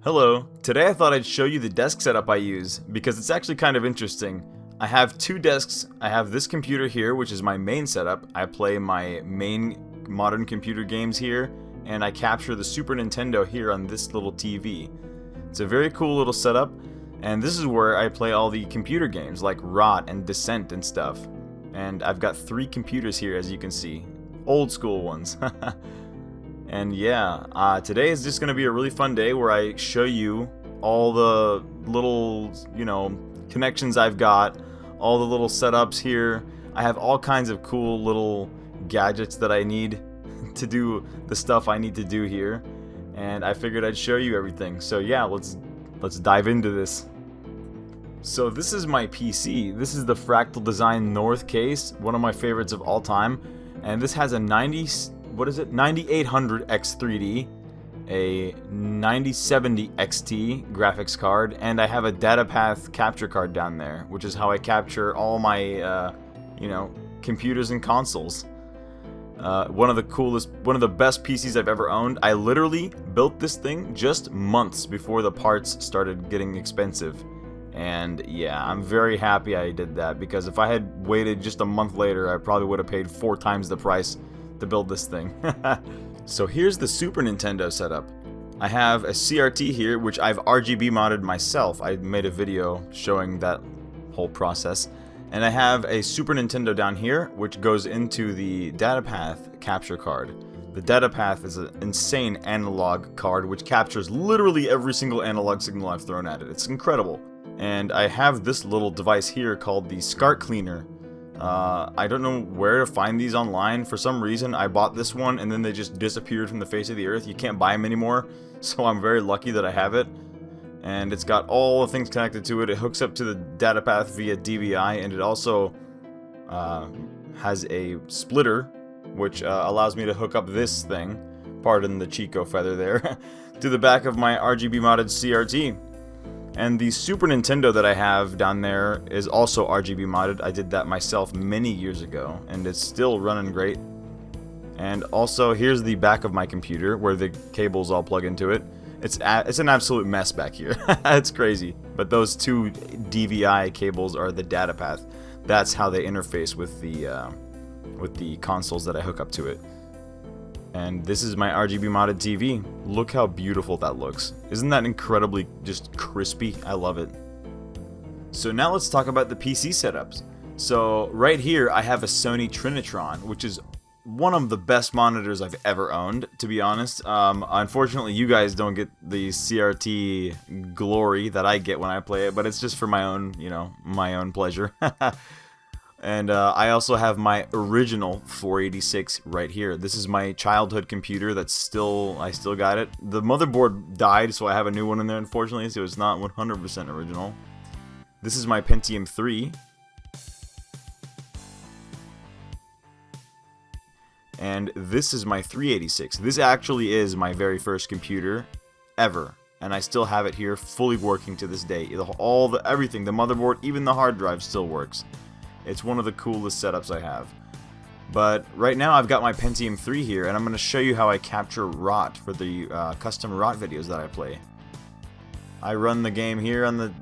Hello, today I thought I'd show you the desk setup I use, because it's actually kind of interesting. I have two desks. I have this computer here, which is my main setup. I play my main modern computer games here, and I capture the Super Nintendo here on this little TV. It's a very cool little setup, and this is where I play all the computer games like Rot and Descent and stuff. And I've got three computers here, as you can see. Old school ones. And yeah, today is just going to be a really fun day where I show you all the little, connections I've got, all the little setups here. I have all kinds of cool little gadgets that I need to do the stuff I need to do here. And I figured I'd show you everything. So yeah, let's dive into this. So this is my PC. This is the Fractal Design North case, one of my favorites of all time. And this has a 9800 X3D, a 9070 XT graphics card, and I have a DataPath capture card down there, which is how I capture all my, computers and consoles. One of the best PCs I've ever owned. I literally built this thing just months before the parts started getting expensive. And yeah, I'm very happy I did that, because if I had waited just a month later, I probably would have paid 4 times the price to build this thing. So here's the Super Nintendo setup. I have a CRT here, which I've RGB modded myself. I made a video showing that whole process. And I have a Super Nintendo down here, which goes into the DataPath capture card. The DataPath is an insane analog card, which captures literally every single analog signal I've thrown at it. It's incredible. And I have this little device here called the SCART Cleaner. I don't know where to find these online. For some reason, I bought this one and then they just disappeared from the face of the earth. You can't buy them anymore, so I'm very lucky that I have it. And it's got all the things connected to it. It hooks up to the DataPath via DVI, and it also has a splitter, which allows me to hook up this thing, pardon the Chico feather there, to the back of my RGB modded CRT. And the Super Nintendo that I have down there is also RGB modded. I did that myself many years ago, and it's still running great. And also, here's the back of my computer, where the cables all plug into it. It's an absolute mess back here. It's crazy. But those two DVI cables are the DataPath. That's how they interface with the consoles that I hook up to it. And this is my RGB modded TV. Look how beautiful that looks. Isn't that incredibly just crispy? I love it. So now let's talk about the PC setups. So right here I have a Sony Trinitron, which is one of the best monitors I've ever owned, to be honest. Unfortunately, you guys don't get the CRT glory that I get when I play it, but it's just for my own, my own pleasure. And I also have my original 486 right here. This is my childhood computer I still got it. The motherboard died, so I have a new one in there, unfortunately, so it's not 100% original. This is my Pentium 3. And this is my 386. This actually is my very first computer ever. And I still have it here fully working to this day. Everything, the motherboard, even the hard drive still works. It's one of the coolest setups I have. But right now I've got my Pentium 3 here, and I'm going to show you how I capture Rot for the custom Rot videos that I play. I run the game here on the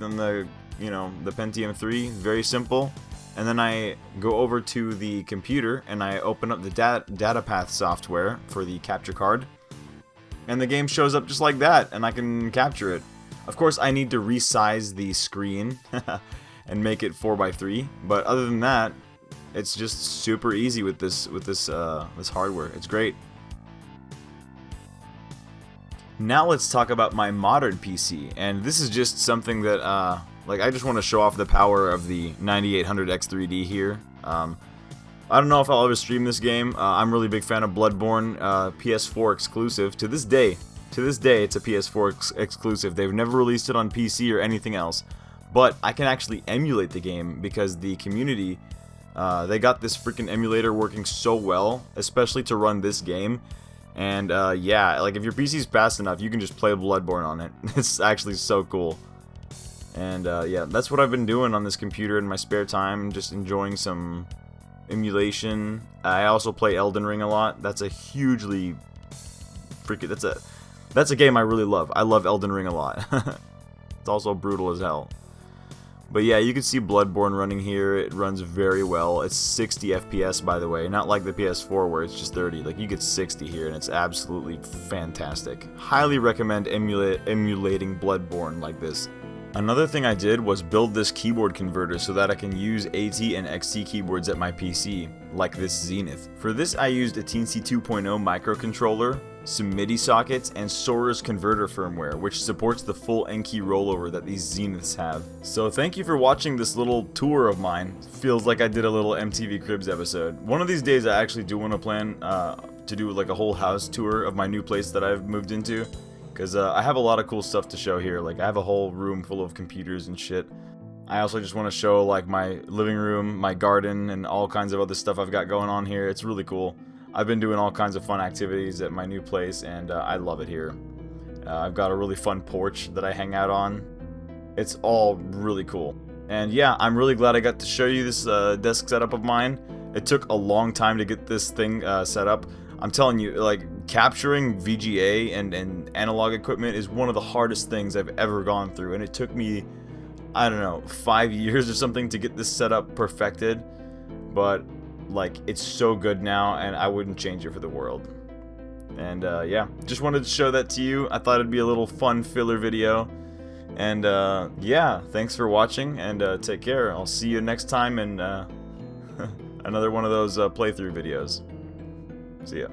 Pentium 3, very simple. And then I go over to the computer and I open up the DataPath software for the capture card. And the game shows up just like that, and I can capture it. Of course, I need to resize the screen and make it 4:3, but other than that, it's just super easy with this hardware. It's great. Now let's talk about my modern PC, and this is just something that I just want to show off the power of the 9800 X3D here. I don't know if I'll ever stream this game. I'm a really big fan of Bloodborne, PS4 exclusive. To this day, it's a PS4 exclusive. They've never released it on PC or anything else. But I can actually emulate the game because the community, they got this freaking emulator working so well, especially to run this game. And yeah, if your PC's fast enough, you can just play Bloodborne on it. It's actually so cool. And yeah, that's what I've been doing on this computer in my spare time, just enjoying some emulation. I also play Elden Ring a lot. That's a hugely that's a That's a game I really love. I love Elden Ring a lot. It's also brutal as hell. But yeah, you can see Bloodborne running here. It runs very well. It's 60 FPS, by the way. Not like the PS4 where it's just 30. Like, you get 60 here, and it's absolutely fantastic. Highly recommend emulating Bloodborne like this. Another thing I did was build this keyboard converter so that I can use AT and XT keyboards at my PC, like this Zenith. For this, I used a Teensy 2.0 microcontroller, some MIDI sockets, and Sora's converter firmware, which supports the full N-key rollover that these Zeniths have. So thank you for watching this little tour of mine. Feels like I did a little MTV Cribs episode. One of these days I actually do want to plan to do like a whole house tour of my new place that I've moved into. Because I have a lot of cool stuff to show here. Like, I have a whole room full of computers and shit. I also just want to show, like, my living room, my garden, and all kinds of other stuff I've got going on here. It's really cool. I've been doing all kinds of fun activities at my new place, and I love it here. I've got a really fun porch that I hang out on. It's all really cool. And yeah, I'm really glad I got to show you this desk setup of mine. It took a long time to get this thing set up. I'm telling you, like, capturing VGA and analog equipment is one of the hardest things I've ever gone through, and it took me, I don't know, 5 years or something to get this setup perfected, but, like, it's so good now, and I wouldn't change it for the world. And, yeah, just wanted to show that to you. I thought it'd be a little fun filler video, and, yeah, thanks for watching, and, take care. I'll see you next time in, another one of those, playthrough videos. See ya.